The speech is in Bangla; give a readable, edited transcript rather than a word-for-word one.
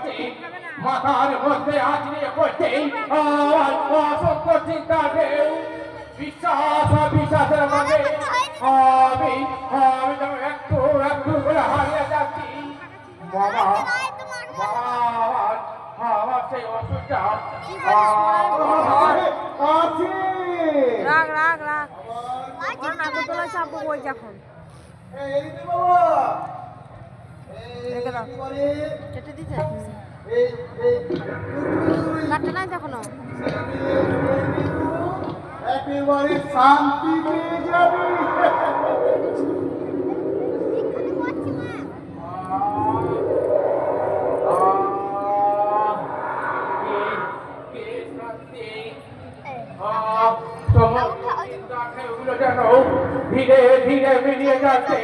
করছে মাথার মধ্যে আছড়ে পড়ছে অসংখ্য চিন্তা ঢেউ বিশ্বাস বিশ্বাসের মাঝে আমি আমি যেন একটু একটু করে হারিয়ে যাচ্ছি বাবা বাবা আমার সেই ওষুধটা আছে রাগ রাগ রাগ ওর নাগরদোলা চাপবো ওই যখন এই যে বাবা রেখে দাও কেটে দিতে এই কাটতে নাই এখনো একেবারে শান্তি পেয়ে যাবি ধীরে ধীরে মিলিয়ে যাচ্ছে